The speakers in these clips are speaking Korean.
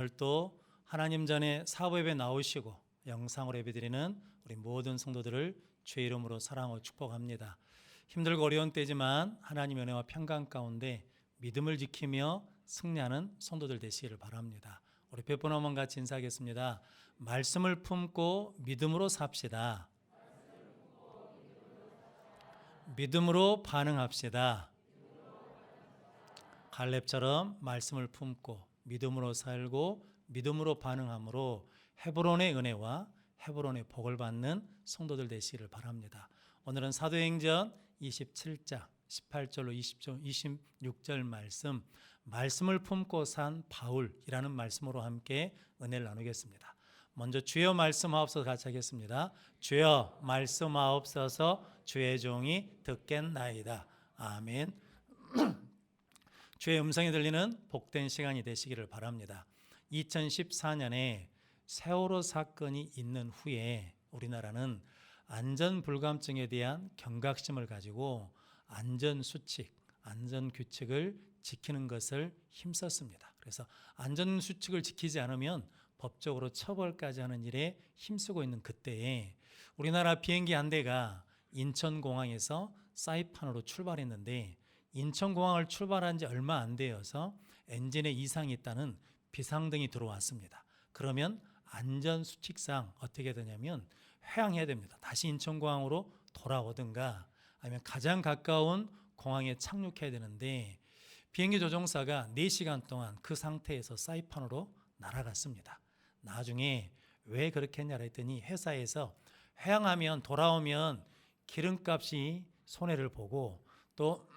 오늘도 하나님 전에 사부 예배 나오시고 영상으로 예배드리는 우리 모든 성도들을 주의 이름으로 사랑하고 축복합니다. 힘들고 어려운 때지만 하나님의 은혜와 평강 가운데 믿음을 지키며 승리하는 성도들 되시기를 바랍니다. 우리 몇 분 한번 같이 인사하겠습니다. 말씀을 품고 믿음으로 삽시다. 믿음으로 반응합시다. 갈렙처럼 말씀을 품고 믿음으로 살고 믿음으로 반응함으로 헤브론의 은혜와 헤브론의 복을 받는 성도들 되시기를 바랍니다. 오늘은 사도행전 27장 18절로 26절 말씀을 품고 산 바울이라는 말씀으로 함께 은혜를 나누겠습니다. 먼저 주여 말씀하옵소서 같이 하겠습니다. 주여 말씀하옵소서 주의 종이 듣겠나이다. 아멘. 주의 음성이 들리는 복된 시간이 되시기를 바랍니다. 2014년에 세월호 사건이 있는 후에 우리나라는 안전불감증에 대한 경각심을 가지고 안전수칙, 안전규칙을 지키는 것을 힘썼습니다. 그래서 안전수칙을 지키지 않으면 법적으로 처벌까지 하는 일에 힘쓰고 있는 그때에 우리나라 비행기 한 대가 인천공항에서 사이판으로 출발했는데 인천공항을 출발한 지 얼마 안 되어서 엔진에 이상이 있다는 비상등이 들어왔습니다. 그러면 안전수칙상 어떻게 되냐면 회항해야 됩니다. 다시 인천공항으로 돌아오든가 아니면 가장 가까운 공항에 착륙해야 되는데 비행기 조종사가 4시간 동안 그 상태에서 사이판으로 날아갔습니다. 나중에 왜 그렇게 했냐 했더니 회사에서 회항하면 돌아오면 기름값이 손해를 보고 또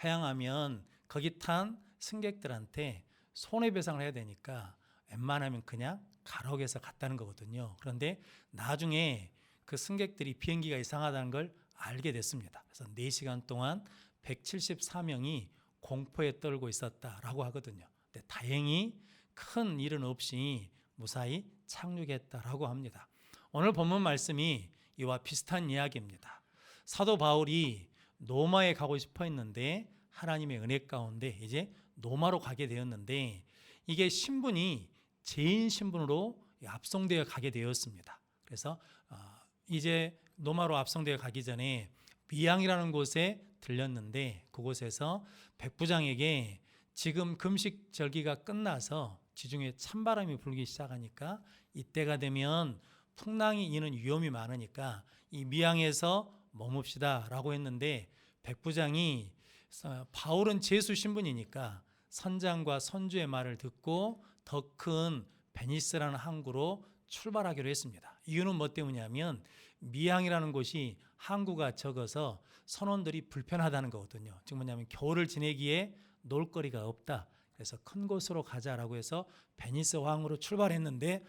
회항하면 거기 탄 승객들한테 손해배상을 해야 되니까 웬만하면 그냥 가라오케에서 갔다는 거거든요. 그런데 나중에 그 승객들이 비행기가 이상하다는 걸 알게 됐습니다. 그래서 4시간 동안 174명이 공포에 떨고 있었다라고 하거든요. 근데 다행히 큰 일은 없이 무사히 착륙했다라고 합니다. 오늘 본문 말씀이 이와 비슷한 이야기입니다. 사도 바울이 로마에 가고 싶어 했는데 하나님의 은혜 가운데 이제 로마로 가게 되었는데 이게 신분이 죄인 신분으로 압송되어 가게 되었습니다. 그래서 이제 로마로 압송되어 가기 전에 미양이라는 곳에 들렸는데 그곳에서 백부장에게 지금 금식 절기가 끝나서 지중해 찬바람이 불기 시작하니까 이때가 되면 풍랑이 이는 위험이 많으니까 이 미양에서 머뭅시다 라고 했는데 백부장이 바울은 제수 신분이니까 선장과 선주의 말을 듣고 더 큰 베니스라는 항구로 출발하기로 했습니다. 이유는 뭐 때문이냐면 미양이라는 곳이 항구가 적어서 선원들이 불편하다는 거거든요. 즉 뭐냐면 겨울을 지내기에 놀거리가 없다. 그래서 큰 곳으로 가자라고 해서 베니스 항으로 출발했는데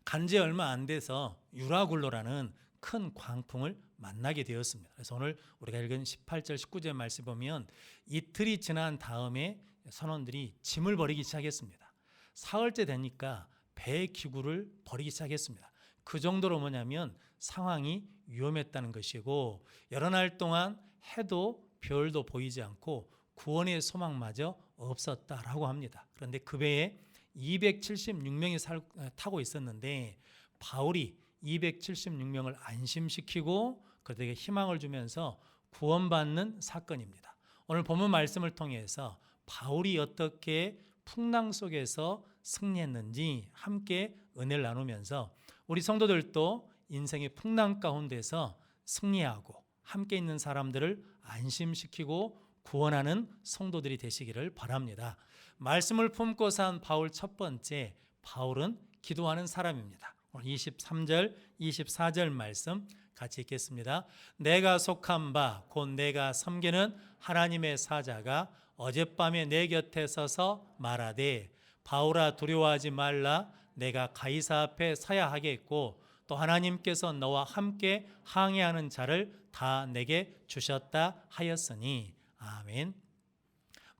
간지 얼마 안 돼서 유라굴로라는 큰 광풍을 만나게 되었습니다. 그래서 오늘 우리가 읽은 18절 19절 말씀 보면 이틀이 지난 다음에 선원들이 짐을 버리기 시작했습니다. 사흘째 되니까 배 기구를 버리기 시작했습니다. 그 정도로 뭐냐면 상황이 위험했다는 것이고 여러 날 동안 해도 별도 보이지 않고 구원의 소망마저 없었다라고 합니다. 그런데 그 배에 276명이 타고 있었는데 바울이 276명을 안심시키고 그들에게 희망을 주면서 구원받는 사건입니다. 오늘 본문 말씀을 통해서 바울이 어떻게 풍랑 속에서 승리했는지 함께 은혜를 나누면서 우리 성도들도 인생의 풍랑 가운데서 승리하고 함께 있는 사람들을 안심시키고 구원하는 성도들이 되시기를 바랍니다. 말씀을 품고 산 바울 첫 번째, 바울은 기도하는 사람입니다. 오늘 23절, 24절 말씀 같이 읽겠습니다. 내가 속한 바 곧 내가 섬기는 하나님의 사자가 어젯밤에 내 곁에 서서 말하되 바울아 두려워하지 말라 내가 가이사 앞에 서야 하겠고 또 하나님께서 너와 함께 항해하는 자를 다 내게 주셨다 하였으니 아멘.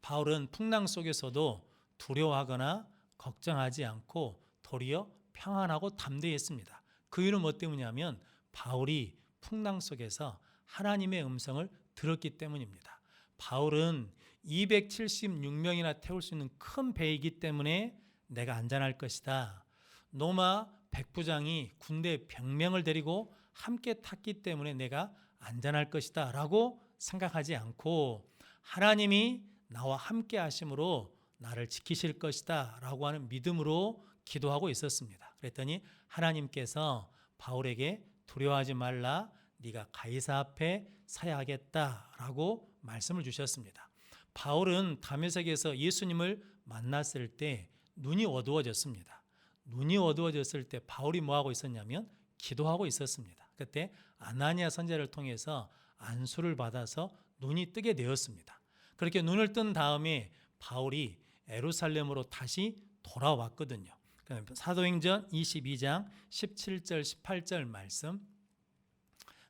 바울은 풍랑 속에서도 두려워하거나 걱정하지 않고 도리어 평안하고 담대했습니다. 그 이유는 뭐 때문이냐면 바울이 풍랑 속에서 하나님의 음성을 들었기 때문입니다. 바울은 276명이나 태울 수 있는 큰 배이기 때문에 내가 안전할 것이다. 노마 백부장이 군대 100명을 데리고 함께 탔기 때문에 내가 안전할 것이다 라고 생각하지 않고, 하나님이 나와 함께 하심으로 나를 지키실 것이다 라고 하는 믿음으로 기도하고 있었습니다. 그랬더니 하나님께서 바울에게 두려워하지 말라, 네가 가이사 앞에 서야 하겠다라고 말씀을 주셨습니다. 바울은 다메섹에서 예수님을 만났을 때 눈이 어두워졌습니다. 눈이 어두워졌을 때 바울이 뭐하고 있었냐면 기도하고 있었습니다. 그때 아나니아 선지자를 통해서 안수를 받아서 눈이 뜨게 되었습니다. 그렇게 눈을 뜬 다음에 바울이 예루살렘으로 다시 돌아왔거든요. 사도행전 22장 17절 18절 말씀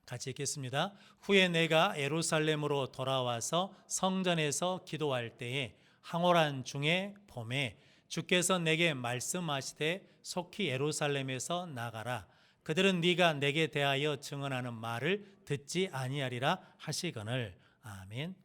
같이 읽겠습니다. 후에 내가 예루살렘으로 돌아와서 성전에서 기도할 때에 황홀한 중에 봄에 주께서 내게 말씀하시되 속히 예루살렘에서 나가라. 그들은 네가 내게 대하여 증언하는 말을 듣지 아니하리라 하시거늘. 아멘.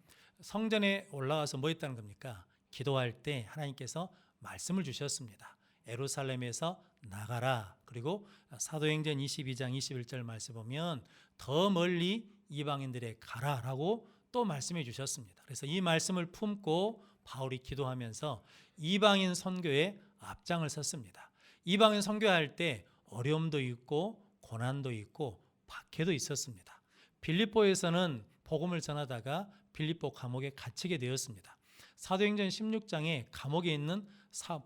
성전에 올라와서 뭐 했다는 겁니까? 기도할 때 하나님께서 말씀을 주셨습니다. 예루살렘에서 나가라. 그리고 사도행전 22장 21절 말씀 보면 더 멀리 이방인들에 가라라고 또 말씀해 주셨습니다. 그래서 이 말씀을 품고 바울이 기도하면서 이방인 선교에 앞장을 섰습니다. 이방인 선교할 때 어려움도 있고 고난도 있고 박해도 있었습니다. 빌립보에서는 복음을 전하다가 빌립보 감옥에 갇히게 되었습니다. 사도행전 16장에 감옥에 있는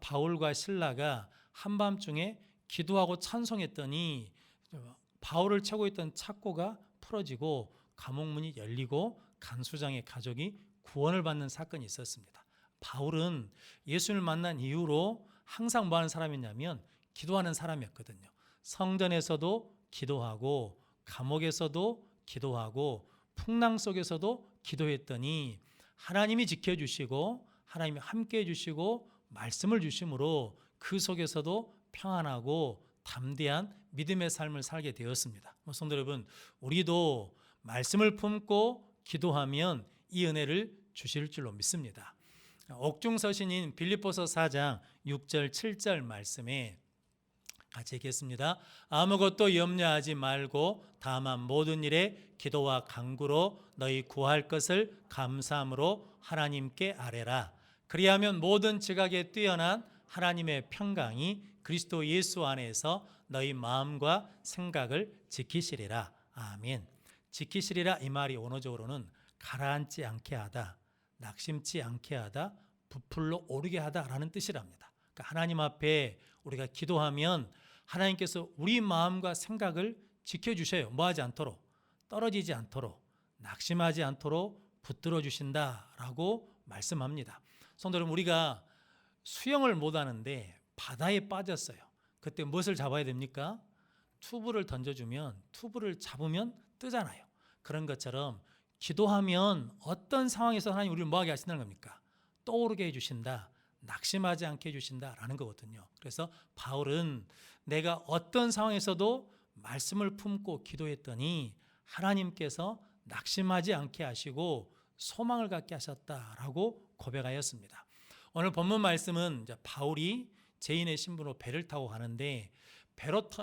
바울과 실라가 한밤중에 기도하고 찬송했더니 바울을 채고 있던 착고가 풀어지고 감옥문이 열리고 간수장의 가족이 구원을 받는 사건이 있었습니다. 바울은 예수를 만난 이후로 항상 뭐 하는 사람이냐면 기도하는 사람이었거든요. 성전에서도 기도하고 감옥에서도 기도하고 풍랑 속에서도 기도했더니 하나님이 지켜주시고 하나님이 함께해 주시고 말씀을 주심으로 그 속에서도 평안하고 담대한 믿음의 삶을 살게 되었습니다. 성도 여러분, 우리도 말씀을 품고 기도하면 이 은혜를 주실 줄로 믿습니다. 옥중서신인 빌립보서 4장 6절 7절 말씀에 같이 읽겠습니다. 아무것도 염려하지 말고 다만 모든 일에 기도와 간구로 너희 구할 것을 감사함으로 하나님께 아뢰라. 그리하면 모든 지각에 뛰어난 하나님의 평강이 그리스도 예수 안에서 너희 마음과 생각을 지키시리라. 아멘. 지키시리라 이 말이 원어적으로는 가라앉지 않게 하다, 낙심치 않게 하다, 부풀러 오르게 하다라는 뜻이랍니다. 그러니까 하나님 앞에 우리가 기도하면 하나님께서 우리 마음과 생각을 지켜주셔요. 뭐하지 않도록, 떨어지지 않도록, 낙심하지 않도록 붙들어 주신다라고 말씀합니다. 성도 여러분, 우리가 수영을 못하는데 바다에 빠졌어요. 그때 무엇을 잡아야 됩니까? 튜브를 던져주면 튜브를 잡으면 뜨잖아요. 그런 것처럼 기도하면 어떤 상황에서 하나님 우리를 뭐하게 하신다는 겁니까? 떠오르게 해주신다, 낙심하지 않게 해주신다라는 거거든요. 그래서 바울은 내가 어떤 상황에서도 말씀을 품고 기도했더니 하나님께서 낙심하지 않게 하시고 소망을 갖게 하셨다라고 고백하였습니다. 오늘 본문 말씀은 이제 바울이 죄인의 신분으로 배를 타고 가는데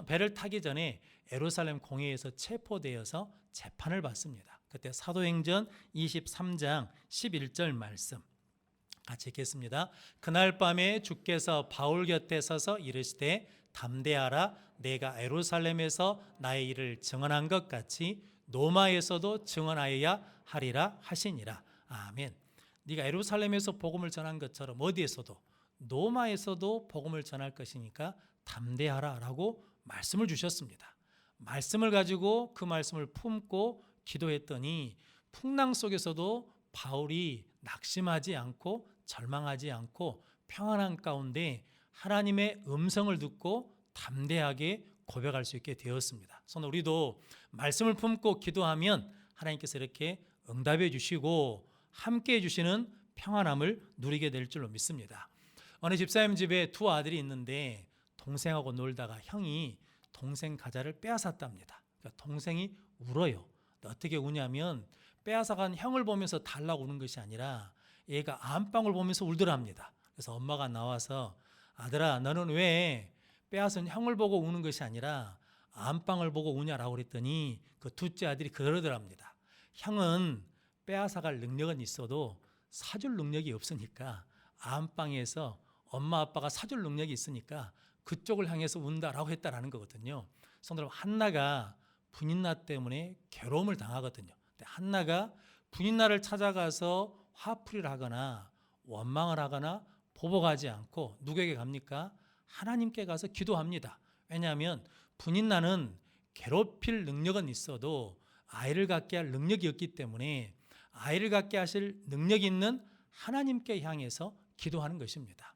배를 타기 전에 예루살렘 공회에서 체포되어서 재판을 받습니다. 그때 사도행전 23장 11절 말씀 같이 읽겠습니다. 그날 밤에 주께서 바울 곁에 서서 이르시되 담대하라, 내가 예루살렘에서 나의 일을 증언한 것 같이 노마에서도 증언하여야 하리라 하시니라. 아멘. 네가 예루살렘에서 복음을 전한 것처럼 어디에서도, 노마에서도 복음을 전할 것이니까 담대하라 라고 말씀을 주셨습니다. 말씀을 가지고 그 말씀을 품고 기도했더니 풍랑 속에서도 바울이 낙심하지 않고 절망하지 않고 평안한 가운데 하나님의 음성을 듣고 담대하게 고백할 수 있게 되었습니다. 그래서 우리도 말씀을 품고 기도하면 하나님께서 이렇게 응답해 주시고 함께 해주시는 평안함을 누리게 될 줄로 믿습니다. 어느 집사님 집에 두 아들이 있는데 동생하고 놀다가 형이 동생 과자를 빼앗았답니다. 그러니까 동생이 울어요. 어떻게 우냐면 빼앗아간 형을 보면서 달라고 우는 것이 아니라 얘가 안방을 보면서 울더랍니다. 그래서 엄마가 나와서 아들아 너는 왜 빼앗은 형을 보고 우는 것이 아니라 안방을 보고 우냐라고 그랬더니 그 둘째 아들이 그러더랍니다. 형은 빼앗아갈 능력은 있어도 사줄 능력이 없으니까 안방에서 엄마 아빠가 사줄 능력이 있으니까 그쪽을 향해서 운다라고 했다라는 거거든요. 성도 여러분, 한나가 분인나 때문에 괴로움을 당하거든요. 근데 한나가 분인나를 찾아가서 화풀이를 하거나 원망을 하거나 보복하지 않고 누구에게 갑니까? 하나님께 가서 기도합니다. 왜냐하면 분인나는 괴롭힐 능력은 있어도 아이를 갖게 할 능력이 없기 때문에 아이를 갖게 하실 능력이 있는 하나님께 향해서 기도하는 것입니다.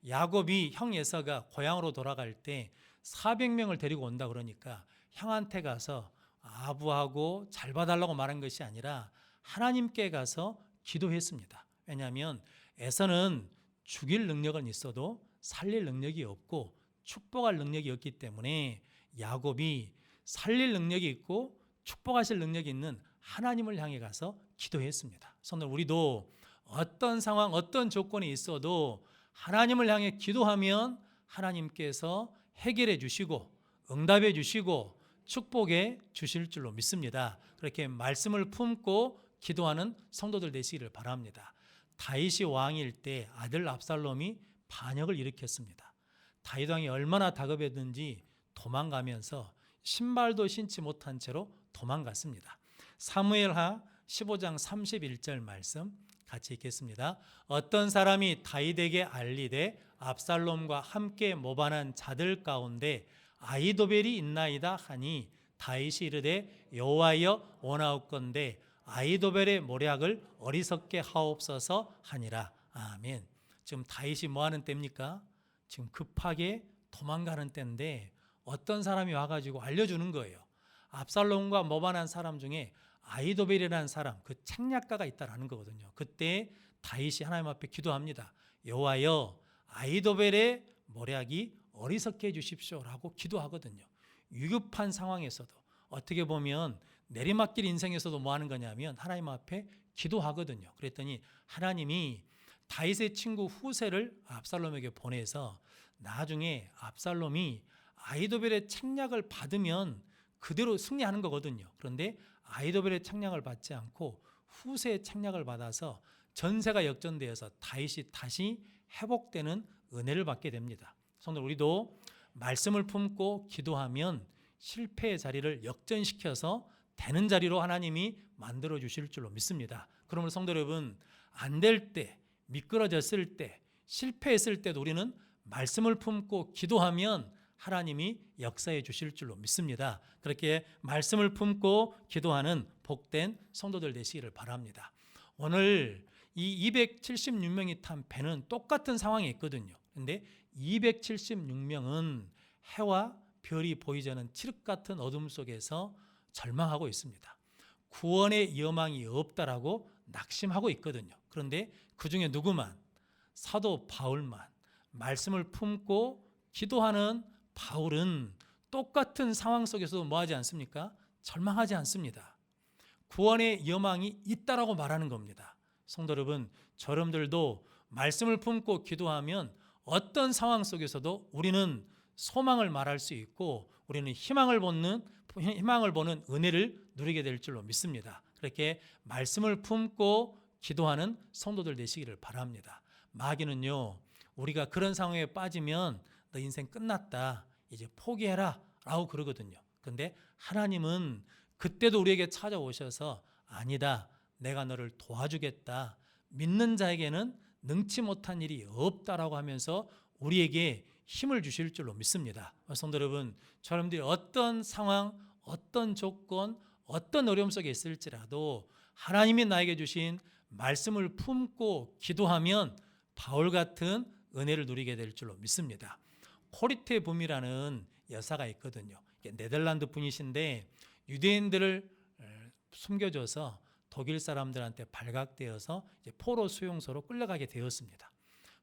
야곱이 형 에서가 고향으로 돌아갈 때 400명을 데리고 온다 그러니까 형한테 가서 아부하고 잘 봐달라고 말한 것이 아니라 하나님께 가서 기도했습니다. 왜냐하면 에서는 죽일 능력은 있어도 살릴 능력이 없고 축복할 능력이 없기 때문에 야곱이 살릴 능력이 있고 축복하실 능력이 있는 하나님을 향해 가서 기도했습니다. 성도 우리도 어떤 상황, 어떤 조건이 있어도 하나님을 향해 기도하면 하나님께서 해결해 주시고 응답해 주시고 축복해 주실 줄로 믿습니다. 그렇게 말씀을 품고 기도하는 성도들 되시기를 바랍니다. 다윗이 왕일 때 아들 압살롬이 반역을 일으켰습니다. 다윗 왕이 얼마나 다급했는지 도망가면서 신발도 신지 못한 채로 도망갔습니다. 사무엘하 15장 31절 말씀 같이 읽겠습니다. 어떤 사람이 다윗에게 알리되 압살롬과 함께 모반한 자들 가운데 아히도벨이 있나이다 하니 다윗이 이르되 여호와여 원하옵건대 아히도벨의 모략을 어리석게 하옵소서 하니라. 아멘. 지금 다윗이 뭐 하는 때입니까? 지금 급하게 도망가는 때인데 어떤 사람이 와가지고 알려주는 거예요. 압살롬과 모반한 사람 중에 아히도벨이라는 사람, 그 책략가가 있다라는 거거든요. 그때 다윗이 하나님 앞에 기도합니다. 여호와여 아히도벨의 모략이 어리석게 해주십시오라고 기도하거든요. 위급한 상황에서도 어떻게 보면 내리막길 인생에서도 뭐 하는 거냐면 하나님 앞에 기도하거든요. 그랬더니 하나님이 다윗의 친구 후세를 압살롬에게 보내서 나중에 압살롬이 아히도벨의 책략을 받으면 그대로 승리하는 거거든요. 그런데 아히도벨의 책략을 받지 않고 후세의 책략을 받아서 전세가 역전되어서 다윗이 다시 회복되는 은혜를 받게 됩니다. 성도 우리도 말씀을 품고 기도하면 실패의 자리를 역전시켜서 되는 자리로 하나님이 만들어 주실 줄로 믿습니다. 그러므로 성도 여러분, 안 될 때, 미끄러졌을 때, 실패했을 때도 우리는 말씀을 품고 기도하면 하나님이 역사해 주실 줄로 믿습니다. 그렇게 말씀을 품고 기도하는 복된 성도들 되시기를 바랍니다. 오늘 이 276명이 탄 배는 똑같은 상황이 있거든요. 그런데 276명은 해와 별이 보이지 않는 칠흑 같은 어둠 속에서 절망하고 있습니다. 구원의 여망이 없다라고 낙심하고 있거든요. 그런데 그 중에 누구만, 사도 바울만 말씀을 품고 기도하는 바울은 똑같은 상황 속에서도 뭐하지 않습니까? 절망하지 않습니다. 구원의 여망이 있다라고 말하는 겁니다. 성도 여러분, 저러분들도 말씀을 품고 기도하면 어떤 상황 속에서도 우리는 소망을 말할 수 있고 우리는 희망을 보는 은혜를 누리게 될 줄로 믿습니다. 그렇게 말씀을 품고 기도하는 성도들 되시기를 바랍니다. 마귀는요, 우리가 그런 상황에 빠지면 너 인생 끝났다, 이제 포기해라 라고 그러거든요. 그런데 하나님은 그때도 우리에게 찾아오셔서 아니다, 내가 너를 도와주겠다, 믿는 자에게는 능치 못한 일이 없다라고 하면서 우리에게 힘을 주실 줄로 믿습니다. 성도 여러분, 저러분들이 어떤 상황, 어떤 조건, 어떤 어려움 속에 있을지라도 하나님이 나에게 주신 말씀을 품고 기도하면 바울 같은 은혜를 누리게 될 줄로 믿습니다. 코리테 붐이라는 여사가 있거든요. 네덜란드 분이신데 유대인들을 숨겨줘서 독일 사람들한테 발각되어서 이제 포로 수용소로 끌려가게 되었습니다.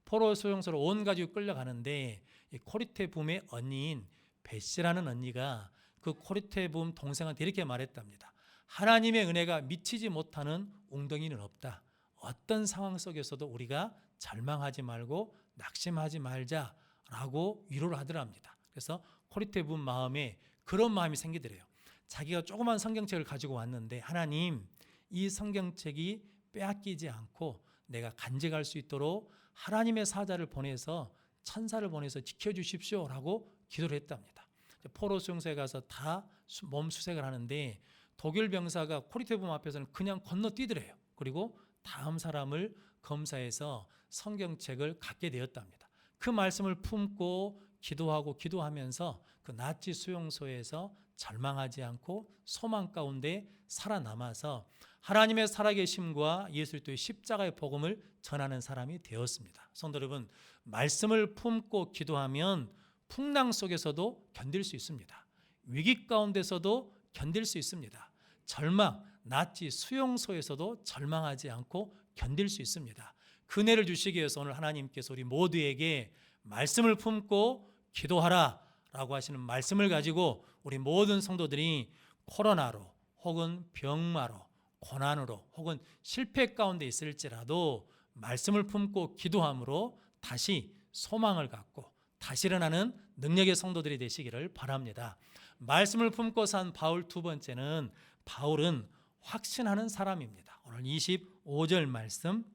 포로 수용소로 온 가족이 끌려가는데 이 코리테 붐의 언니인 베시라는 언니가 그 코리테 붐 동생한테 이렇게 말했답니다. 하나님의 은혜가 미치지 못하는 웅덩이는 없다. 어떤 상황 속에서도 우리가 절망하지 말고 낙심하지 말자라고 위로를 하더랍니다. 그래서 코리토에 분 마음에 그런 마음이 생기더래요. 자기가 조그만 성경책을 가지고 왔는데 하나님, 이 성경책이 빼앗기지 않고 내가 간직할 수 있도록 하나님의 사자를 보내서 천사를 보내서 지켜주십시오라고 기도를 했답니다. 포로 수용소에 가서 다 몸 수색을 하는데 독일 병사가 코리토에 분 앞에서는 그냥 건너뛰더래요. 그리고 다음 사람을 검사해서 성경책을 갖게 되었답니다. 그 말씀을 품고 기도하면서 그 나치 수용소에서 절망하지 않고 소망 가운데 살아남아서 하나님의 살아계심과 예수 그리스도의 십자가의 복음을 전하는 사람이 되었습니다. 성도 여러분, 말씀을 품고 기도하면 풍랑 속에서도 견딜 수 있습니다. 위기 가운데서도 견딜 수 있습니다. 절망, 나치 수용소에서도 절망하지 않고 견딜 수 있습니다. 그 은혜를 주시기 위해서 오늘 하나님께서 우리 모두에게 말씀을 품고 기도하라 라고 하시는 말씀을 가지고 우리 모든 성도들이 코로나로 혹은 병마로 고난으로 혹은 실패 가운데 있을지라도 말씀을 품고 기도함으로 다시 소망을 갖고 다시 일어나는 능력의 성도들이 되시기를 바랍니다. 말씀을 품고 산 바울 두 번째는 바울은 확신하는 사람입니다. 오늘 25절 말씀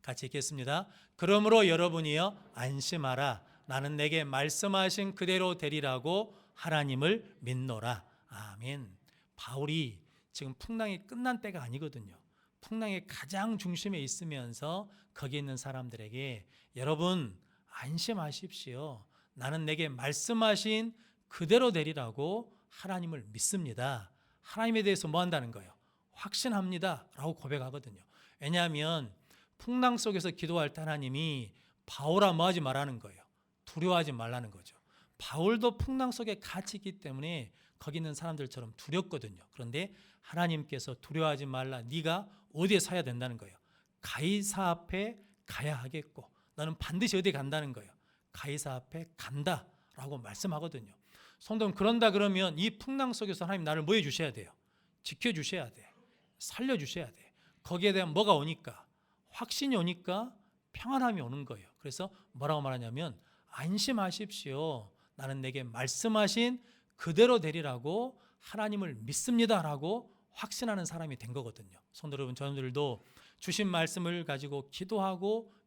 같이 읽겠습니다. 그러므로 여러분이여 안심하라. 나는 내게 말씀하신 그대로 되리라고 하나님을 믿노라. 아멘. 바울이 지금 풍랑이 끝난 때가 아니거든요. 풍랑의 가장 중심에 있으면서 거기 있는 사람들에게 여러분 안심하십시오. 나는 내게 말씀하신 그대로 되리라고 하나님을 믿습니다. 하나님에 대해서 뭐 한다는 거예요? 확신합니다 라고 고백하거든요. 왜냐하면 풍랑 속에서 기도할 때 하나님이 바울아 뭐 하지 말라는 거예요. 두려워하지 말라는 거죠. 바울도 풍랑 속에 같이 있기 때문에 거기 있는 사람들처럼 두렵거든요. 그런데 하나님께서 두려워하지 말라. 네가 어디에 서야 된다는 거예요. 가이사 앞에 가야 하겠고 너는 반드시 어디에 간다는 거예요. 가이사 앞에 간다라고 말씀하거든요. 성도는 그런다 그러면 이 풍랑 속에서 하나님 나를 뭐 해주셔야 돼요? 지켜주셔야 돼. 살려주셔야 돼. 거기에 대한 뭐가 오니까? 확신이 오니까 평안함이 오는 거예요. 그래서 뭐라고 말하냐면 안심하십시오. 나는 내게 말씀하신 그대로 되리라고 하나님을 믿습니다라고 확신하는 사람이 된 거거든요. 성도 여러분, 저희들도 주신 말씀을 가지고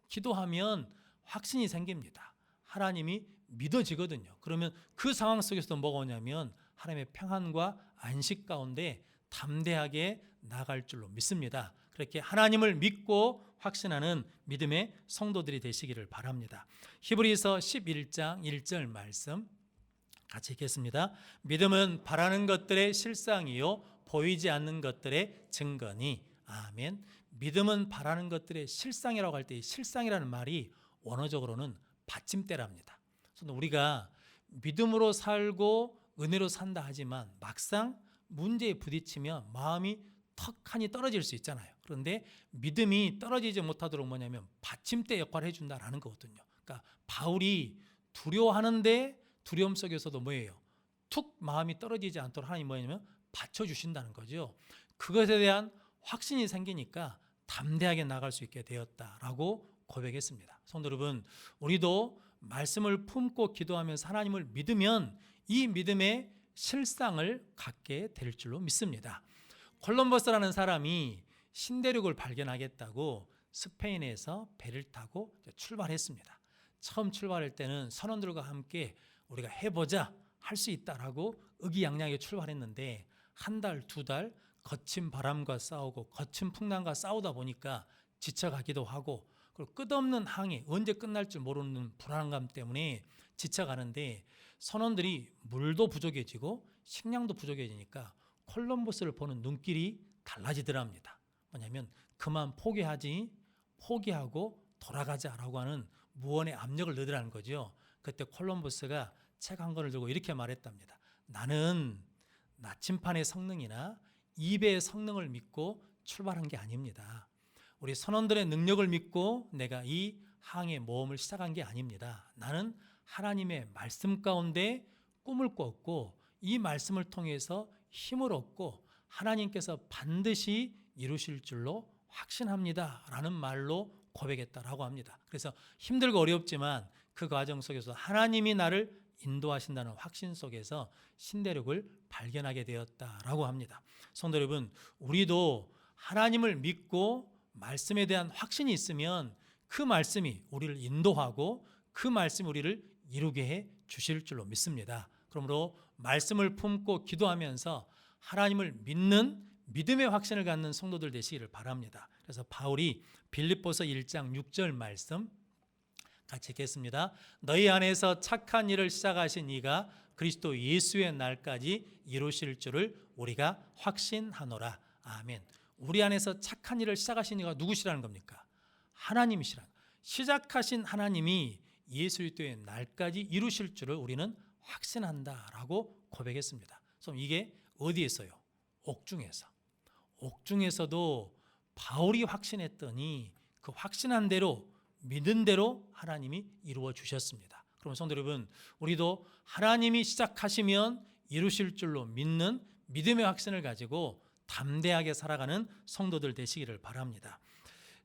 기도하면 확신이 생깁니다. 하나님이 믿어지거든요. 그러면 그 상황 속에서도 뭐가 오냐면 하나님의 평안과 안식 가운데 담대하게 나갈 줄로 믿습니다. 그렇게 하나님을 믿고 확신하는 믿음의 성도들이 되시기를 바랍니다. 히브리서 11장 1절 말씀 같이 읽겠습니다. 믿음은 바라는 것들의 실상이요 보이지 않는 것들의 증거니. 아멘. 믿음은 바라는 것들의 실상이라고 할 때 이 실상이라는 말이 원어적으로는 받침대랍니다. 그래서 우리가 믿음으로 살고 은혜로 산다 하지만 막상 문제에 부딪히면 마음이 턱하니 떨어질 수 있잖아요. 그런데 믿음이 떨어지지 못하도록 뭐냐면 받침대 역할을 해준다라는 거거든요. 그러니까 바울이 두려워하는데 두려움 속에서도 뭐예요? 툭 마음이 떨어지지 않도록 하나님 뭐냐면 받쳐주신다는 거죠. 그것에 대한 확신이 생기니까 담대하게 나갈 수 있게 되었다라고 고백했습니다. 성도 여러분, 우리도 말씀을 품고 기도하면서 하나님을 믿으면 이 믿음의 실상을 갖게 될 줄로 믿습니다. 콜럼버스라는 사람이 신대륙을 발견하겠다고 스페인에서 배를 타고 출발했습니다. 처음 출발할 때는 선원들과 함께 우리가 해보자, 할 수 있다라고 의기양양하게 출발했는데 한 달, 두 달 거친 바람과 싸우고 거친 풍랑과 싸우다 보니까 지쳐가기도 하고 그리고 끝없는 항해, 언제 끝날 줄 모르는 불안감 때문에 지쳐가는데 선원들이 물도 부족해지고 식량도 부족해지니까 콜럼버스를 보는 눈길이 달라지더랍니다. 뭐냐면 그만 포기하고 돌아가자라고 하는 무언의 압력을 넣으라는 거죠. 그때 콜럼버스가 책 한 권을 들고 이렇게 말했답니다. 나는 나침판의 성능이나 입의 성능을 믿고 출발한 게 아닙니다. 우리 선원들의 능력을 믿고 내가 이 항해 모험을 시작한 게 아닙니다. 나는 하나님의 말씀 가운데 꿈을 꿨고 이 말씀을 통해서 힘을 얻고 하나님께서 반드시 이루실 줄로 확신합니다 라는 말로 고백했다라고 합니다. 그래서 힘들고 어렵지만 그 과정 속에서 하나님이 나를 인도하신다는 확신 속에서 신대륙을 발견하게 되었다라고 합니다. 성도 여러분, 우리도 하나님을 믿고 말씀에 대한 확신이 있으면 그 말씀이 우리를 인도하고 그 말씀이 우리를 이루게 해 주실 줄로 믿습니다. 그러므로 말씀을 품고 기도하면서 하나님을 믿는 믿음의 확신을 갖는 성도들 되시기를 바랍니다. 그래서 바울이 빌립보서 1장 6절 말씀 같이 읽겠습니다. 너희 안에서 착한 일을 시작하신 이가 그리스도 예수의 날까지 이루실 줄을 우리가 확신하노라. 아멘. 우리 안에서 착한 일을 시작하신 이가 누구시라는 겁니까? 하나님이시라. 시작하신 하나님이 예수 그리스도의 날까지 이루실 줄을 우리는 확신한다라고 고백했습니다. 그럼 이게 어디에서요? 옥중에서. 옥중에서도 바울이 확신했더니 그 확신한 대로 믿은 대로 하나님이 이루어 주셨습니다. 그럼 성도 여러분, 우리도 하나님이 시작하시면 이루실 줄로 믿는 믿음의 확신을 가지고 담대하게 살아가는 성도들 되시기를 바랍니다.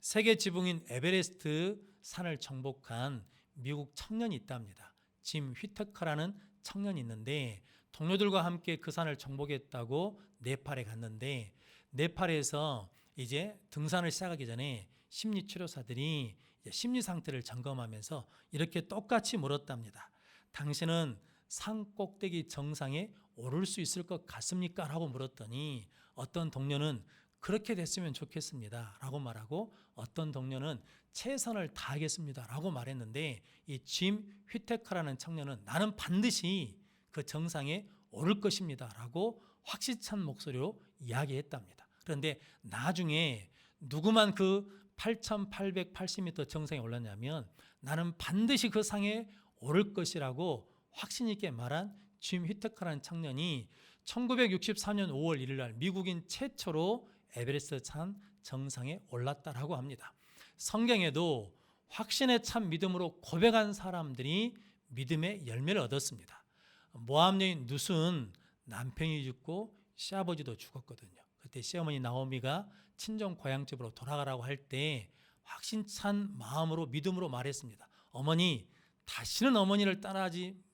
세계 지붕인 에베레스트 산을 정복한 미국 청년이 있답니다. 짐 휘터커라는 청년이 있는데 동료들과 함께 그 산을 정복했다고 네팔에 갔는데 네팔에서 이제 등산을 시작하기 전에 심리치료사들이 심리 상태를 점검하면서 이렇게 똑같이 물었답니다. 당신은 산 꼭대기 정상에 오를 수 있을 것 같습니까? 라고 물었더니 어떤 동료는 그렇게 됐으면 좋겠습니다 라고 말하고 어떤 동료는 최선을 다하겠습니다 라고 말했는데 이 짐 휘테커라는 청년은 나는 반드시 그 정상에 오를 것입니다 라고 확실찬 목소리로 이야기했답니다. 그런데 나중에 누구만 그 8,880m 정상에 올랐냐면 나는 반드시 그 상에 오를 것이라고 확신 있게 말한 짐 휘테커라는 청년이 1964년 5월 1일 날 미국인 최초로 에베레스트 산 정상에 올랐다라고 합니다. 성경에도 확신에 찬 믿음으로 고백한 사람들이 믿음의 열매를 얻었습니다. 모압 여인 룻은 남편이 죽고 시아버지도 죽었거든요. 그때 시어머니 나오미가 친정 고향집으로 돌아가라고 할 때 확신찬 마음으로 믿음으로 말했습니다. 어머니, 다시는 어머니를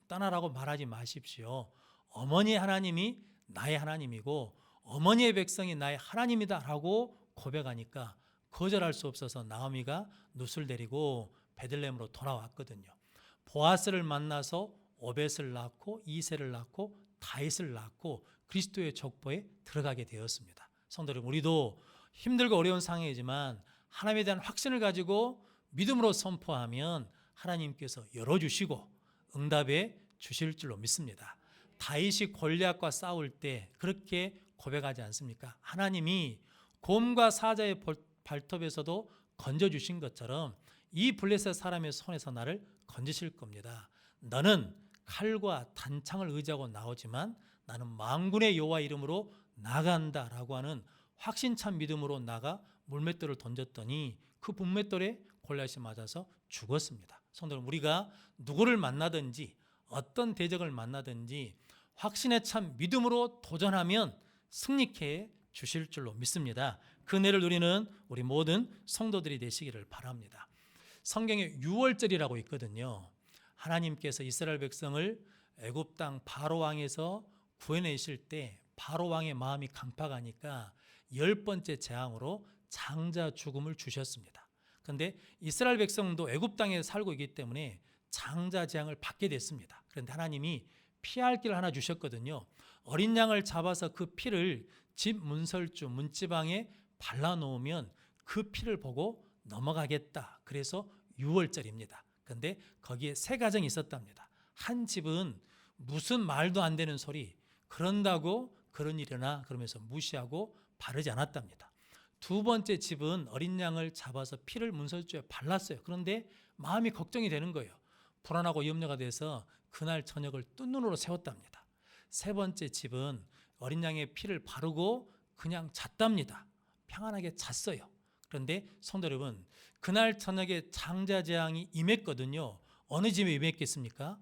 떠나라고 말하지 마십시오. 어머니의 하나님이 나의 하나님이고 어머니의 백성이 나의 하나님이다 라고 고백하니까 거절할 수 없어서 나오미가 룻을 데리고 베들레헴으로 돌아왔거든요. 보아스를 만나서 오벳을 낳고 이세를 낳고 다윗을 낳고 그리스도의 족보에 들어가게 되었습니다. 성도 여러분, 우리도 힘들고 어려운 상황이지만 하나님에 대한 확신을 가지고 믿음으로 선포하면 하나님께서 열어주시고 응답해 주실 줄로 믿습니다. 다윗이 골리앗과 싸울 때 그렇게 고백하지 않습니까? 하나님이 곰과 사자의 발톱에서도 건져주신 것처럼 이 블레셋 사람의 손에서 나를 건지실 겁니다. 너는 칼과 단창을 의지하고 나오지만 나는 만군의 여호와 이름으로 나간다라고 하는 확신찬 믿음으로 나가 물맷돌을 던졌더니 그 물맷돌에 골리앗이 맞아서 죽었습니다. 성도 여러분, 우리가 누구를 만나든지 어떤 대적을 만나든지 확신에 찬 믿음으로 도전하면 승리케 주실 줄로 믿습니다. 그 은혜를 누리는 우리 모든 성도들이 되시기를 바랍니다. 성경에 유월절이라고 있거든요. 하나님께서 이스라엘 백성을 애굽 땅 바로 왕에서 구해내실 때 바로 왕의 마음이 강팍하니까 10번째 재앙으로 장자 죽음을 주셨습니다. 그런데 이스라엘 백성도 애굽 땅에 살고 있기 때문에 장자 재앙을 받게 됐습니다. 그런데 하나님이 피할 길을 하나 주셨거든요. 어린 양을 잡아서 그 피를 집 문설주 문지방에 발라놓으면 그 피를 보고 넘어가겠다. 그래서 유월절입니다. 그런데 거기에 세 가정이 있었답니다. 한 집은 무슨 말도 안 되는 소리 그런다고 그런 일이나 그러면서 무시하고 바르지 않았답니다. 두 번째 집은 어린 양을 잡아서 피를 문설주에 발랐어요. 그런데 마음이 걱정이 되는 거예요. 불안하고 염려가 돼서 그날 저녁을 뜬 눈으로 세웠답니다. 세 번째 집은 어린 양의 피를 바르고 그냥 잤답니다. 평안하게 잤어요. 그런데 성도 여러분, 그날 저녁에 장자 재앙이 임했거든요. 어느 집에 임했겠습니까?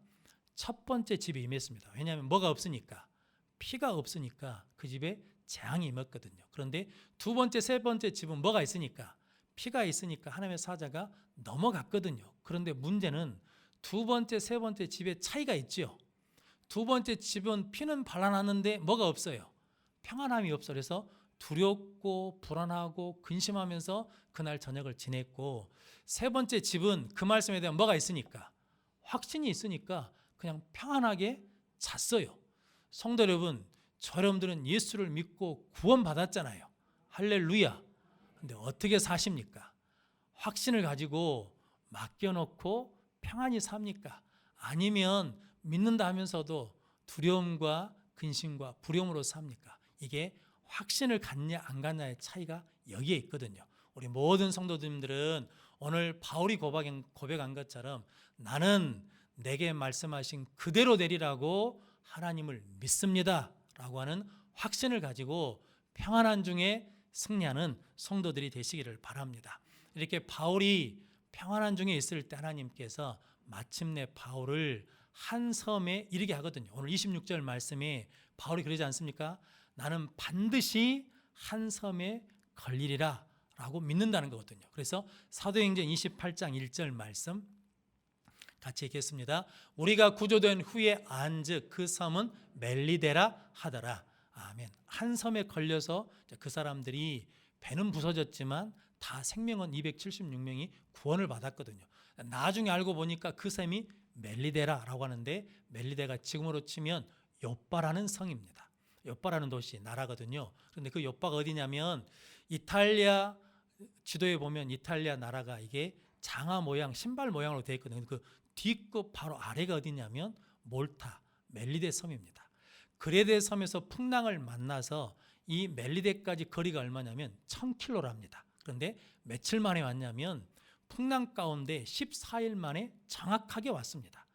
첫 번째 집에 임했습니다. 왜냐하면 뭐가 없으니까, 피가 없으니까 그 집에 재앙이 임했거든요. 그런데 두 번째, 세 번째 집은 뭐가 있으니까? 피가 있으니까 하나님의 사자가 넘어갔거든요. 그런데 문제는 두 번째, 세 번째 집에 차이가 있죠. 두 번째 집은 피는 발라놨는데 뭐가 없어요? 평안함이 없어. 그래서 두렵고 불안하고 근심하면서 그날 저녁을 지냈고, 세 번째 집은 그 말씀에 대한 뭐가 있으니까? 확신이 있으니까 그냥 평안하게 잤어요. 성도 여러분, 저 여러분들은 예수를 믿고 구원받았잖아요. 할렐루야. 근데 어떻게 사십니까? 확신을 가지고 맡겨놓고 평안히 삽니까? 아니면 믿는다 하면서도 두려움과 근심과 부려움으로 삽니까? 이게 확신을 갖냐 안 갖냐의 차이가 여기에 있거든요. 우리 모든 성도님들은 오늘 바울이 고백한 것처럼 나는 내게 말씀하신 그대로 되리라고 하나님을 믿습니다 라고 하는 확신을 가지고 평안한 중에 승리하는 성도들이 되시기를 바랍니다. 이렇게 바울이 평안한 중에 있을 때 하나님께서 마침내 바울을 한 섬에 이르게 하거든요. 오늘 26절 말씀에 바울이 그러지 않습니까? 나는 반드시 한 섬에 걸리리라 라고 믿는다는 거거든요. 그래서 사도행전 28장 1절 말씀 같이 읽겠습니다. 우리가 구조된 후에 안즉 그 섬은 멜리데라 하더라. 아멘. 한 섬에 걸려서 그 사람들이 배는 부서졌지만 다 생명은 276명이 구원을 받았거든요. 나중에 알고 보니까 그 섬이 멜리데라라고 하는데, 멜리데가 지금으로 치면 요빠라는 성입니다. 요빠라는 도시, 나라거든요. 그런데 그 요빠가 어디냐면 이탈리아 지도에 보면 이탈리아 나라가 이게 장화 모양, 신발 모양으로 되어 있거든요. 그 뒤끝 바로 아래가 어디냐면 몰타, 멜리데 섬입니다. 그레데 섬에서 풍랑을 만나서 이 멜리데까지 거리가 얼마냐면 1000km랍니다. 그런데 며칠 만에 왔냐면 풍랑 가운데 14일 만에 정확하게 왔습니다.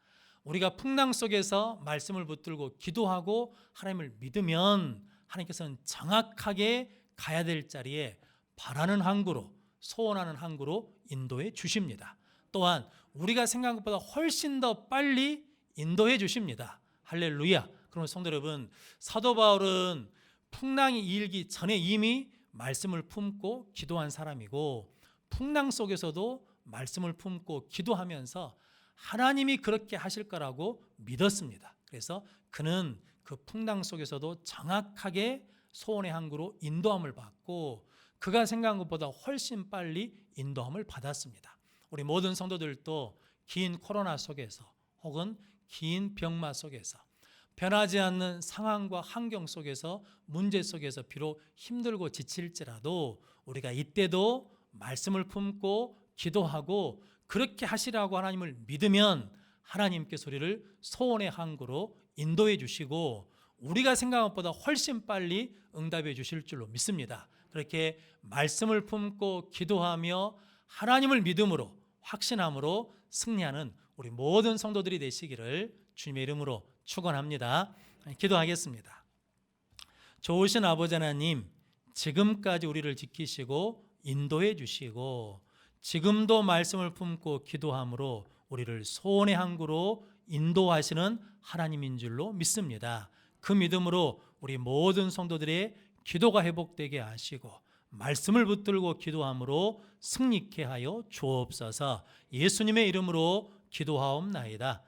우리가 풍랑 속에서 말씀을 붙들고 기도하고 하나님을 믿으면 하나님께서는 정확하게 가야 될 자리에 바라는 항구로, 소원하는 항구로 인도해 주십니다. 또한 우리가 생각한 것보다 훨씬 더 빨리 인도해 주십니다. 할렐루야. 그러면 성도 여러분, 사도 바울은 풍랑이 일기 전에 이미 말씀을 품고 기도한 사람이고, 풍랑 속에서도 말씀을 품고 기도하면서 하나님이 그렇게 하실 거라고 믿었습니다. 그래서 그는 그 풍랑 속에서도 정확하게 소원의 항구로 인도함을 받고, 그가 생각한 것보다 훨씬 빨리 인도함을 받았습니다. 우리 모든 성도들도 긴 코로나 속에서 혹은 긴 병마 속에서 변하지 않는 상황과 환경 속에서, 문제 속에서 비록 힘들고 지칠지라도 우리가 이때도 말씀을 품고 기도하고 그렇게 하시라고 하나님을 믿으면 하나님께서 우리를 소원의 항구로 인도해 주시고 우리가 생각한 것보다 훨씬 빨리 응답해 주실 줄로 믿습니다. 그렇게 말씀을 품고 기도하며 하나님을 믿음으로 확신함으로 승리하는 우리 모든 성도들이 되시기를 주님의 이름으로 축원합니다. 기도하겠습니다. 좋으신 아버지 하나님, 지금까지 우리를 지키시고 인도해 주시고 지금도 말씀을 품고 기도함으로 우리를 소원의 항구로 인도하시는 하나님인 줄로 믿습니다. 그 믿음으로 우리 모든 성도들의 기도가 회복되게 하시고 말씀을 붙들고 기도함으로 승리케 하여 주옵소서. 예수님의 이름으로 기도하옵나이다.